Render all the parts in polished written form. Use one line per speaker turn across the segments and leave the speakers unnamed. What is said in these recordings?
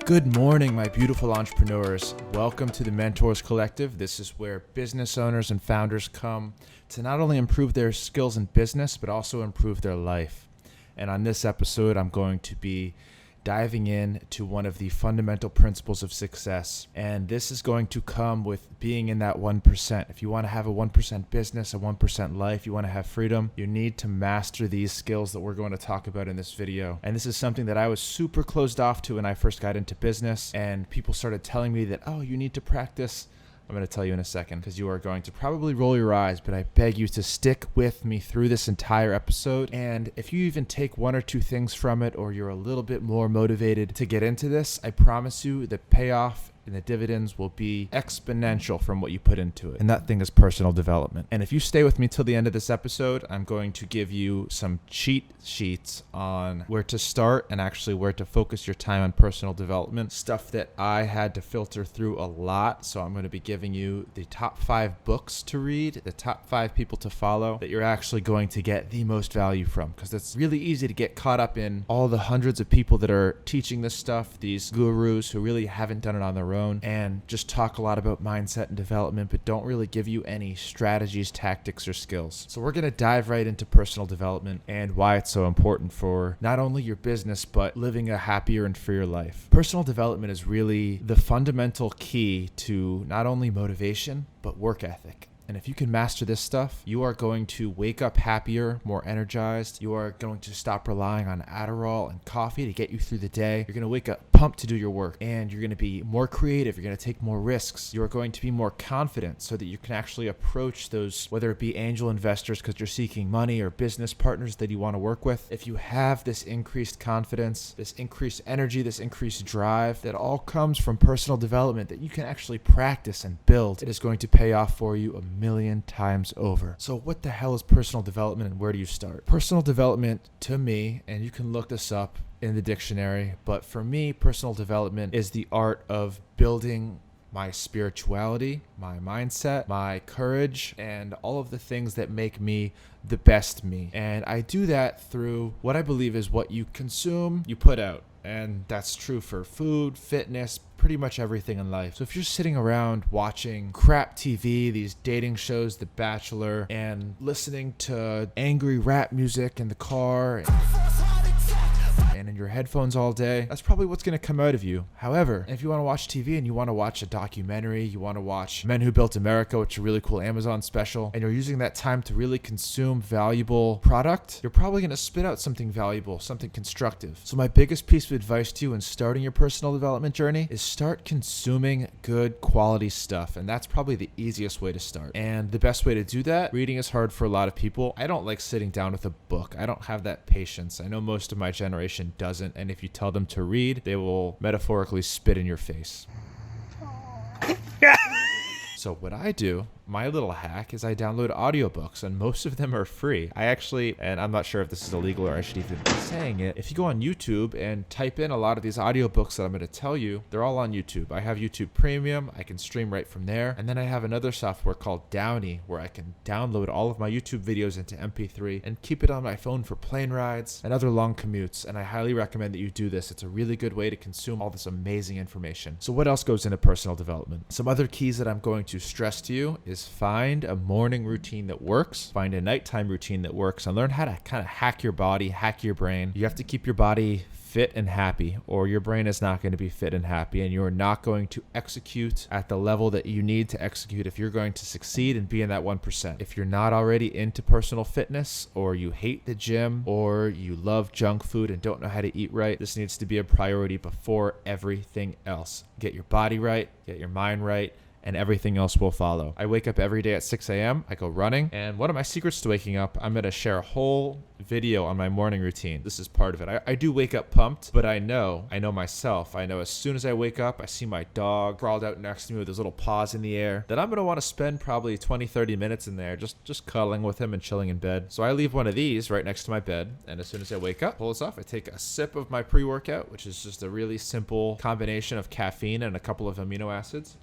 Good morning, my beautiful entrepreneurs. Welcome to the Mentors Collective. This is where business owners and founders come to not only improve their skills in business, but also improve their life. And on this episode, I'm going to be diving in to one of the fundamental principles of success. And this is going to come with being in that 1%. If you want to have a 1% business, a 1% life, you want to have freedom, you need to master these skills that we're going to talk about in this video. And this is something that I was super closed off to when I first got into business, and people started telling me that, oh, you need to practice. I'm going to tell you in a second because you are going to probably roll your eyes, but I beg you to stick with me through this entire episode. And if you even take one or two things from it, or you're a little bit more motivated to get into this, I promise you the payoff and the dividends will be exponential from what you put into it. And that thing is personal development. And if you stay with me till the end of this episode, I'm going to give you some cheat sheets on where to start and actually where to focus your time on personal development. Stuff that I had to filter through a lot. So I'm going to be giving you the top 5 books to read, the top 5 people to follow that you're actually going to get the most value from. Because it's really easy to get caught up in all the hundreds of people that are teaching this stuff, these gurus who really haven't done it on their own, and just talk a lot about mindset and development, but don't really give you any strategies, tactics, or skills. So we're going to dive right into personal development and why it's so important for not only your business, but living a happier and freer life. Personal development is really the fundamental key to not only motivation, but work ethic. And if you can master this stuff, you are going to wake up happier, more energized. You are going to stop relying on Adderall and coffee to get you through the day. You're going to wake up pumped to do your work, and you're going to be more creative. You're going to take more risks. You're going to be more confident so that you can actually approach those, whether it be angel investors because you're seeking money, or business partners that you want to work with. If you have this increased confidence, this increased energy, this increased drive, that all comes from personal development that you can actually practice and build, it is going to pay off for you million times over. So what the hell is personal development, and where do you start? Personal development, to me, and you can look this up in the dictionary, but for me, personal development is the art of building my spirituality, my mindset, my courage, and all of the things that make me the best me. And I do that through what I believe is what you consume, you put out. And that's true for food, fitness, pretty much everything in life. So if you're sitting around watching crap TV, these dating shows, The Bachelor, and listening to angry rap music in the car and in your headphones all day, that's probably what's going to come out of you. However, if you want to watch TV and you want to watch a documentary, you want to watch Men Who Built America, which is a really cool Amazon special, and you're using that time to really consume valuable product, you're probably going to spit out something valuable, something constructive. So my biggest piece of advice to you in starting your personal development journey is start consuming good quality stuff. And that's probably the easiest way to start. And the best way to do that, reading is hard for a lot of people. I don't like sitting down with a book. I don't have that patience. I know most of my generation doesn't, and if you tell them to read, they will metaphorically spit in your face. So what I do, my little hack, is I download audiobooks, and most of them are free. I actually, and I'm not sure if this is illegal or I should even be saying it, if you go on YouTube and type in a lot of these audiobooks that I'm going to tell you, they're all on YouTube. I have YouTube Premium. I can stream right from there. And then I have another software called Downy where I can download all of my YouTube videos into MP3 and keep it on my phone for plane rides and other long commutes. And I highly recommend that you do this. It's a really good way to consume all this amazing information. So what else goes into personal development? Some other keys that I'm going to stress to you is find a morning routine that works, find a nighttime routine that works, and learn how to kind of hack your body, hack your brain. You have to keep your body fit and happy, or your brain is not going to be fit and happy, and you're not going to execute at the level that you need to execute if you're going to succeed and be in that 1%. If you're not already into personal fitness, or you hate the gym, or you love junk food and don't know how to eat right, this needs to be a priority before everything else. Get your body right, get your mind right, and everything else will follow. I wake up every day at 6 a.m. I go running. And one of my secrets to waking up, I'm going to share a whole video on my morning routine. This is part of it. I do wake up pumped, but I know myself. I know as soon as I wake up, I see my dog crawled out next to me with his little paws in the air, that I'm going to want to spend probably 20, 30 minutes in there just cuddling with him and chilling in bed. So I leave one of these right next to my bed. And as soon as I wake up, pull this off, I take a sip of my pre-workout, which is just a really simple combination of caffeine and a couple of amino acids.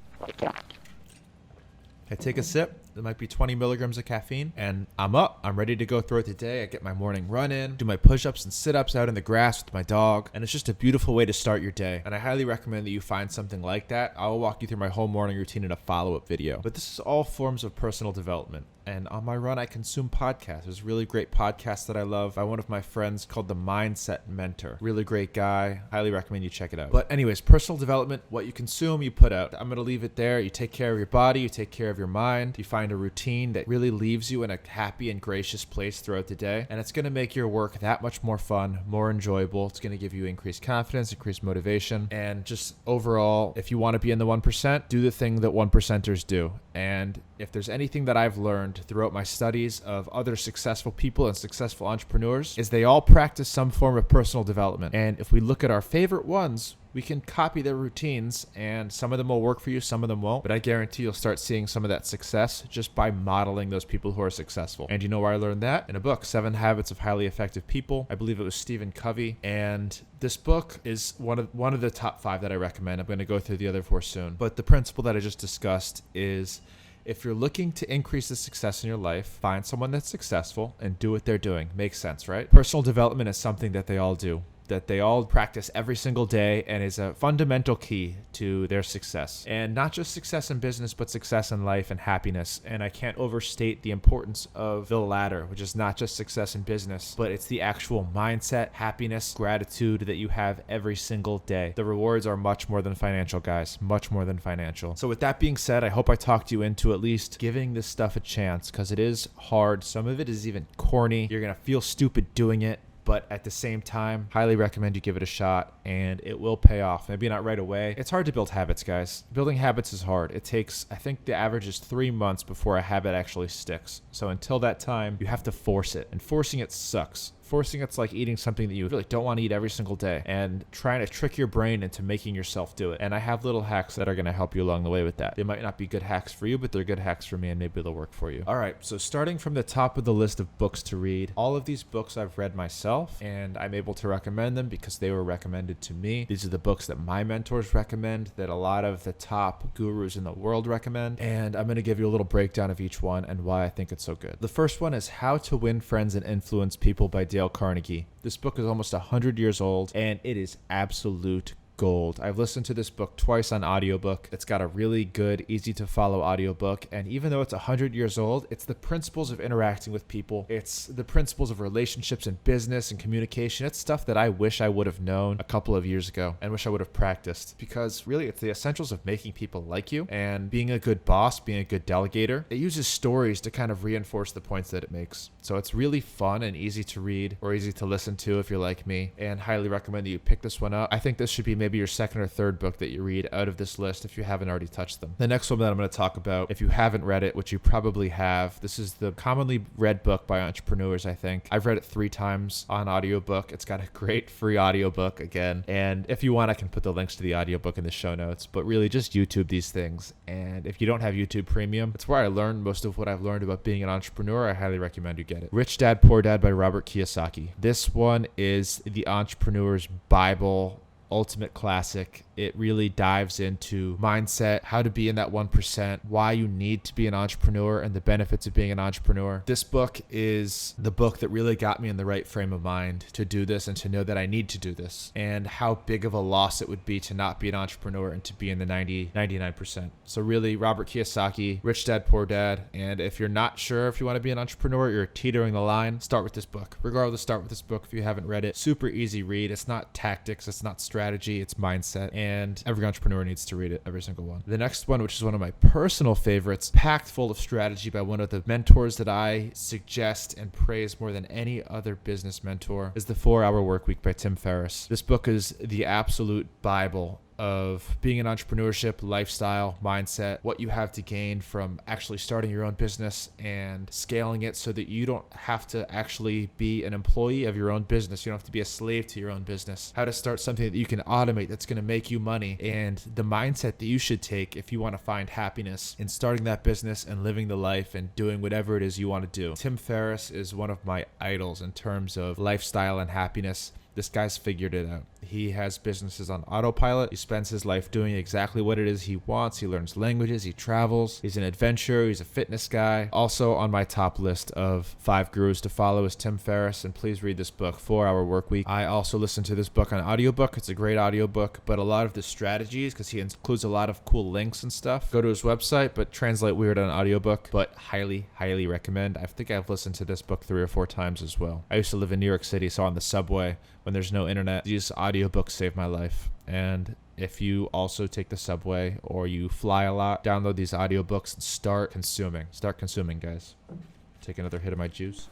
I take a sip, There might be 20 milligrams of caffeine, and I'm up. I'm ready to go throughout the day. I get my morning run in, do my push-ups and sit-ups out in the grass with my dog, and it's just a beautiful way to start your day. And I highly recommend that you find something like that. I'll walk you through my whole morning routine in a follow-up video. But this is all forms of personal development. And on my run, I consume podcasts. There's a really great podcast that I love by one of my friends called The Mindset Mentor. Really great guy. Highly recommend you check it out. But anyways, personal development, what you consume, you put out. I'm going to leave it there. You take care of your body. You take care of your mind. You find a routine that really leaves you in a happy and gracious place throughout the day. And it's going to make your work that much more fun, more enjoyable. It's going to give you increased confidence, increased motivation. And just overall, if you want to be in the 1%, do the thing that 1%ers do. And if there's anything that I've learned throughout my studies of other successful people and successful entrepreneurs, is they all practice some form of personal development. And if we look at our favorite ones, we can copy their routines, and some of them will work for you, some of them won't. But I guarantee you'll start seeing some of that success just by modeling those people who are successful. And you know where I learned that? In a book, 7 Habits of Highly Effective People. I believe it was Stephen Covey. And this book is one of the top 5 that I recommend. I'm going to go through the other 4 soon. But the principle that I just discussed is, if you're looking to increase the success in your life, find someone that's successful and do what they're doing. Makes sense, right? Personal development is something that they all do, that they all practice every single day, and is a fundamental key to their success. And not just success in business, but success in life and happiness. And I can't overstate the importance of the latter, which is not just success in business, but it's the actual mindset, happiness, gratitude that you have every single day. The rewards are much more than financial, guys, much more than financial. So with that being said, I hope I talked you into at least giving this stuff a chance, because it is hard. Some of it is even corny. You're going to feel stupid doing it. But at the same time, highly recommend you give it a shot, and it will pay off. Maybe not right away. It's hard to build habits, guys. Building habits is hard. It takes, I think the average is 3 months before a habit actually sticks. So until that time, you have to force it. And forcing it sucks. Forcing it's like eating something that you really don't want to eat every single day, and trying to trick your brain into making yourself do it. And I have little hacks that are going to help you along the way with that. They might not be good hacks for you, but they're good hacks for me, and maybe they'll work for you. All right, so starting from the top of the list of books to read, all of these books I've read myself, and I'm able to recommend them because they were recommended to me. These are the books that my mentors recommend, that a lot of the top gurus in the world recommend, and I'm going to give you a little breakdown of each one and why I think it's so good. The first one is How to Win Friends and Influence People by Dale Carnegie. This book is almost 100 years old, and it is absolute gold. I've listened to this book twice on audiobook. It's got a really good, easy to follow audiobook. And even though it's 100 years old, it's the principles of interacting with people. It's the principles of relationships and business and communication. It's stuff that I wish I would have known a couple of years ago and wish I would have practiced, because really it's the essentials of making people like you and being a good boss, being a good delegator. It uses stories to kind of reinforce the points that it makes. So it's really fun and easy to read, or easy to listen to if you're like me, and highly recommend that you pick this one up. I think this should be maybe your second or third book that you read out of this list if you haven't already touched them. The next one that I'm going to talk about, if you haven't read it, which you probably have, this is the commonly read book by entrepreneurs, I think. I've read it 3 times on audiobook. It's got a great free audiobook again. And if you want, I can put the links to the audiobook in the show notes, but really just YouTube these things. And if you don't have YouTube Premium, it's where I learned most of what I've learned about being an entrepreneur. I highly recommend you get it. Rich Dad, Poor Dad by Robert Kiyosaki. This one is the entrepreneur's Bible, ultimate classic. It really dives into mindset, how to be in that 1%, why you need to be an entrepreneur, and the benefits of being an entrepreneur. This book is the book that really got me in the right frame of mind to do this and to know that I need to do this, and how big of a loss it would be to not be an entrepreneur and to be in the 99%. So really, Robert Kiyosaki, Rich Dad, Poor Dad. And if you're not sure if you want to be an entrepreneur, you're teetering the line, start with this book. Regardless, start with this book if you haven't read it. Super easy read. It's not tactics, it's not strategy, it's mindset. And every entrepreneur needs to read it, every single one. The next one, which is one of my personal favorites, packed full of strategy by one of the mentors that I suggest and praise more than any other business mentor, is The 4-Hour Workweek by Tim Ferriss. This book is the absolute Bible of being an entrepreneurship, lifestyle, mindset, what you have to gain from actually starting your own business and scaling it so that you don't have to actually be an employee of your own business. You don't have to be a slave to your own business. How to start something that you can automate that's going to make you money, and the mindset that you should take if you want to find happiness in starting that business and living the life and doing whatever it is you want to do. Tim Ferriss is one of my idols in terms of lifestyle and happiness. This guy's figured it out. He has businesses on autopilot. He spends his life doing exactly what it is he wants. He learns languages. He travels. He's an adventurer. He's a fitness guy. Also on my top list of 5 gurus to follow is Tim Ferriss, and please read this book, 4-Hour Workweek. I also listened to this book on audiobook. It's a great audiobook, but a lot of the strategies, because he includes a lot of cool links and stuff, go to his website, but translate weird on audiobook, but highly, highly recommend. I think I've listened to this book 3 or 4 times as well. I used to live in New York City, so on the subway, when there's no internet, these audiobooks save my life. And if you also take the subway or you fly a lot, download these audiobooks and start consuming. Start consuming, guys. Take another hit of my juice.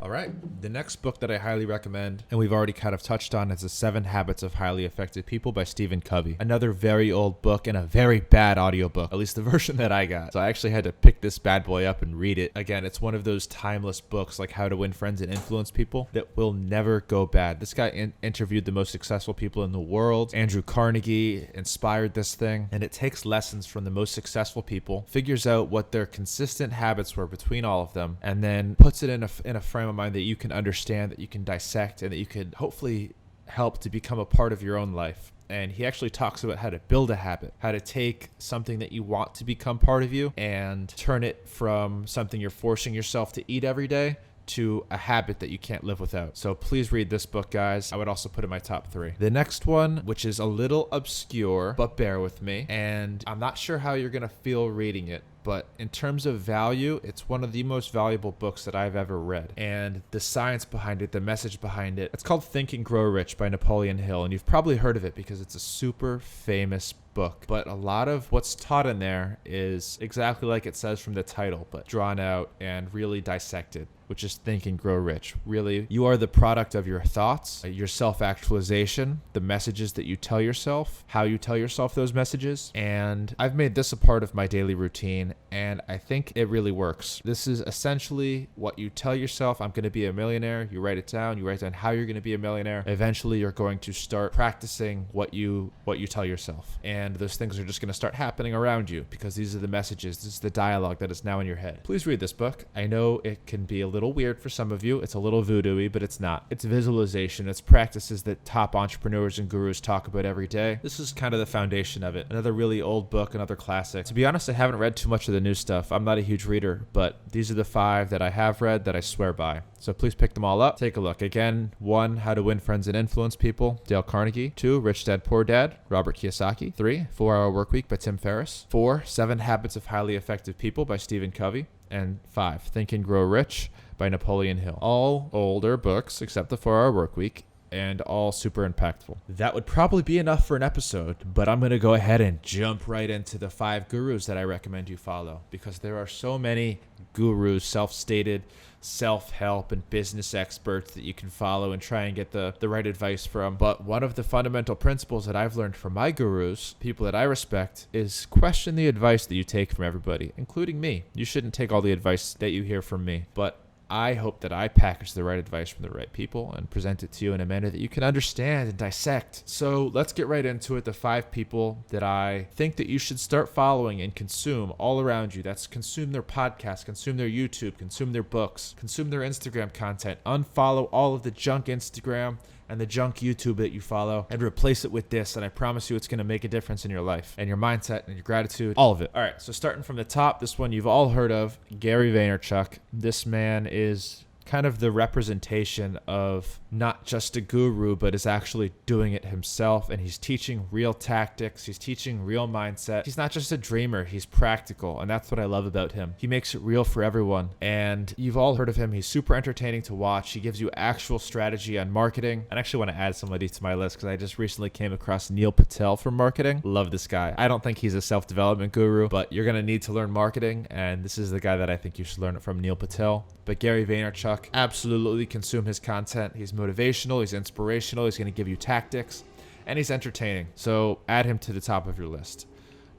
All right. The next book that I highly recommend, and we've already kind of touched on, is The 7 Habits of Highly Effective People by Stephen Covey. Another very old book and a very bad audiobook, at least the version that I got. So I actually had to pick this bad boy up and read it. Again, it's one of those timeless books like How to Win Friends and Influence People that will never go bad. This guy interviewed the most successful people in the world. Andrew Carnegie inspired this thing, and it takes lessons from the most successful people, figures out what their consistent habits were between all of them, and then puts it in a frame of mind that you can understand, that you can dissect, and that you could hopefully help to become a part of your own life. And he actually talks about how to build a habit, how to take something that you want to become part of you and turn it from something you're forcing yourself to eat every day to a habit that you can't live without. So please read this book, guys. I would also put it in my top 3. The next one, which is a little obscure, but bear with me, and I'm not sure how you're gonna feel reading it, but in terms of value, it's one of the most valuable books that I've ever read. And the science behind it, the message behind it, it's called Think and Grow Rich by Napoleon Hill. And you've probably heard of it because it's a super famous book. But a lot of what's taught in there is exactly like it says from the title, but drawn out and really dissected, which is Think and Grow Rich. Really, you are the product of your thoughts, your self-actualization, the messages that you tell yourself, how you tell yourself those messages. And I've made this a part of my daily routine, and I think it really works. This is essentially what you tell yourself: I'm going to be a millionaire. You write it down. You write down how you're going to be a millionaire. Eventually, you're going to start practicing what you tell yourself. And those things are just going to start happening around you because these are the messages. This is the dialogue that is now in your head. Please read this book. I know it can be a little weird for some of you. It's a little voodoo-y, but it's not. It's visualization. It's practices that top entrepreneurs and gurus talk about every day. This is kind of the foundation of it. Another really old book, another classic. To be honest, I haven't read too much of the new stuff. I'm not a huge reader, but these are the 5 that I have read that I swear by. So please pick them all up. Take a look. Again, 1, How to Win Friends and Influence People, Dale Carnegie. 2, Rich Dad Poor Dad, Robert Kiyosaki. 3, 4-Hour Workweek by Tim Ferriss. 4, 7 Habits of Highly Effective People by Stephen Covey. And 5, Think and Grow Rich by Napoleon Hill. All older books except the 4-Hour Workweek, and all super impactful. That would probably be enough for an episode, but I'm going to go ahead and jump right into the 5 gurus that I recommend you follow, because there are so many gurus, self-stated, self-help and business experts that you can follow and try and get the right advice from. But one of the fundamental principles that I've learned from my gurus, people that I respect, is question the advice that you take from everybody, including me. You shouldn't take all the advice that you hear from me, but I hope that I package the right advice from the right people and present it to you in a manner that you can understand and dissect. So let's get right into it. The 5 people that I think that you should start following and consume all around you. That's consume their podcast, consume their YouTube, consume their books, consume their Instagram content, unfollow all of the junk Instagram and the junk YouTube that you follow, and replace it with this, and I promise you it's going to make a difference in your life and your mindset and your gratitude, all of it. All right, so starting from the top, this one you've all heard of, Gary Vaynerchuk. This man is kind of the representation of not just a guru, but is actually doing it himself. And he's teaching real tactics. He's teaching real mindset. He's not just a dreamer. He's practical. And that's what I love about him. He makes it real for everyone. And you've all heard of him. He's super entertaining to watch. He gives you actual strategy on marketing. I actually want to add somebody to my list because I just recently came across Neil Patel from marketing. Love this guy. I don't think he's a self-development guru, but you're going to need to learn marketing. And this is the guy that I think you should learn it from, Neil Patel. But Gary Vaynerchuk, absolutely consume his content. He's motivational, he's inspirational, he's going to give you tactics, and he's entertaining. So add him to the top of your list.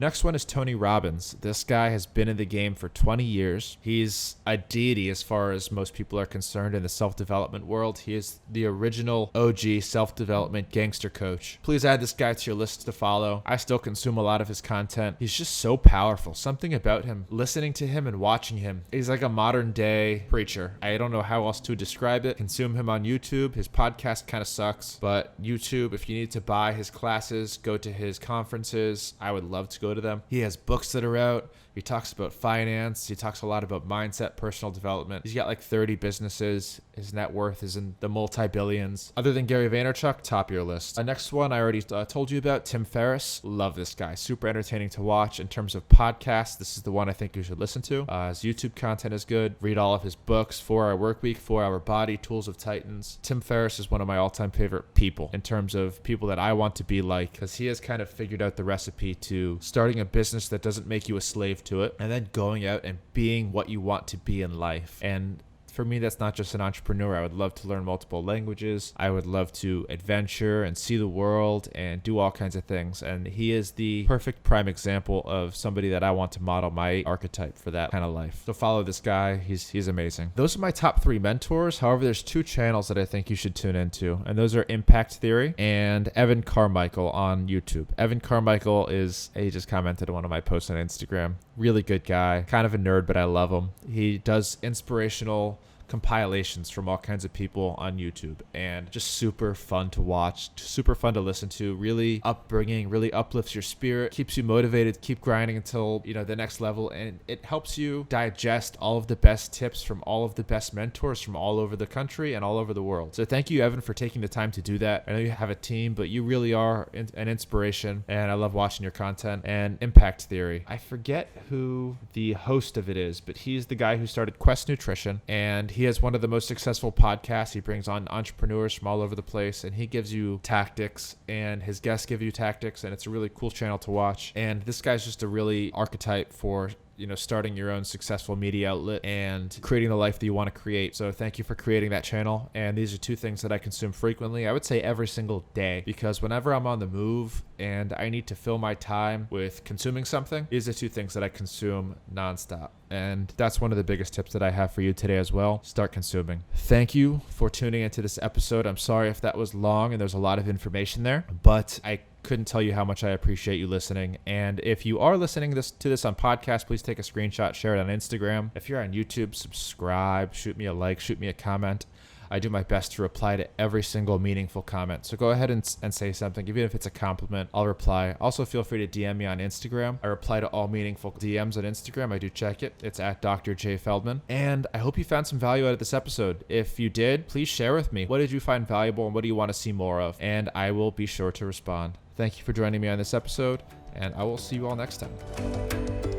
Next one is Tony Robbins. This guy has been in the game for 20 years. He's a deity as far as most people are concerned in the self-development world. He is the original OG self-development gangster coach. Please add this guy to your list to follow. I still consume a lot of his content. He's just so powerful. Something about him, listening to him and watching him, he's like a modern day preacher. I don't know how else to describe it. Consume him on YouTube. His podcast kind of sucks, but YouTube, if you need to buy his classes, go to his conferences. I would love to go to them. He has books that are out. He talks about finance. He talks a lot about mindset, personal development. He's got like 30 businesses. His net worth is in the multi-billions. Other than Gary Vaynerchuk, top your list. The next one I already told you about, Tim Ferriss. Love this guy. Super entertaining to watch. In terms of podcasts, this is the one I think you should listen to. His YouTube content is good. Read all of his books, 4-Hour Workweek, 4-Hour Body, Tools of Titans. Tim Ferriss is one of my all-time favorite people in terms of people that I want to be like, because he has kind of figured out the recipe to starting a business that doesn't make you a slave to it, and then going out and being what you want to be in life. And for me, that's not just an entrepreneur. I would love to learn multiple languages. I would love to adventure and see the world and do all kinds of things. And he is the perfect prime example of somebody that I want to model my archetype for that kind of life. So follow this guy. He's amazing. Those are my top 3 mentors. However, there's 2 channels that I think you should tune into, and those are Impact Theory and Evan Carmichael on YouTube. Evan Carmichael he just commented on one of my posts on Instagram. Really good guy. Kind of a nerd, but I love him. He does inspirational compilations from all kinds of people on YouTube, and just super fun to watch, super fun to listen to, really upbringing, really uplifts your spirit, keeps you motivated, keep grinding until, the next level, and it helps you digest all of the best tips from all of the best mentors from all over the country and all over the world. So thank you, Evan, for taking the time to do that. I know you have a team, but you really are an inspiration, and I love watching your content. And Impact Theory, I forget who the host of it is, but he's the guy who started Quest Nutrition, and he has one of the most successful podcasts. He brings on entrepreneurs from all over the place, and he gives you tactics, and his guests give you tactics, and it's a really cool channel to watch. And this guy's just a really archetype for starting your own successful media outlet and creating the life that you want to create. So thank you for creating that channel. And these are 2 things that I consume frequently. I would say every single day, because whenever I'm on the move and I need to fill my time with consuming something, these are 2 things that I consume nonstop. And that's one of the biggest tips that I have for you today as well. Start consuming. Thank you for tuning into this episode. I'm sorry if that was long and there's a lot of information there, but I couldn't tell you how much I appreciate you listening. And if you are listening to this on podcast, please take a screenshot, share it on Instagram. If you're on YouTube, subscribe, shoot me a like, shoot me a comment. I do my best to reply to every single meaningful comment. So go ahead and say something. Even if it's a compliment, I'll reply. Also, feel free to DM me on Instagram. I reply to all meaningful DMs on Instagram. I do check it. It's at Dr. J. Feldman. And I hope you found some value out of this episode. If you did, please share with me. What did you find valuable and what do you want to see more of? And I will be sure to respond. Thank you for joining me on this episode, and I will see you all next time.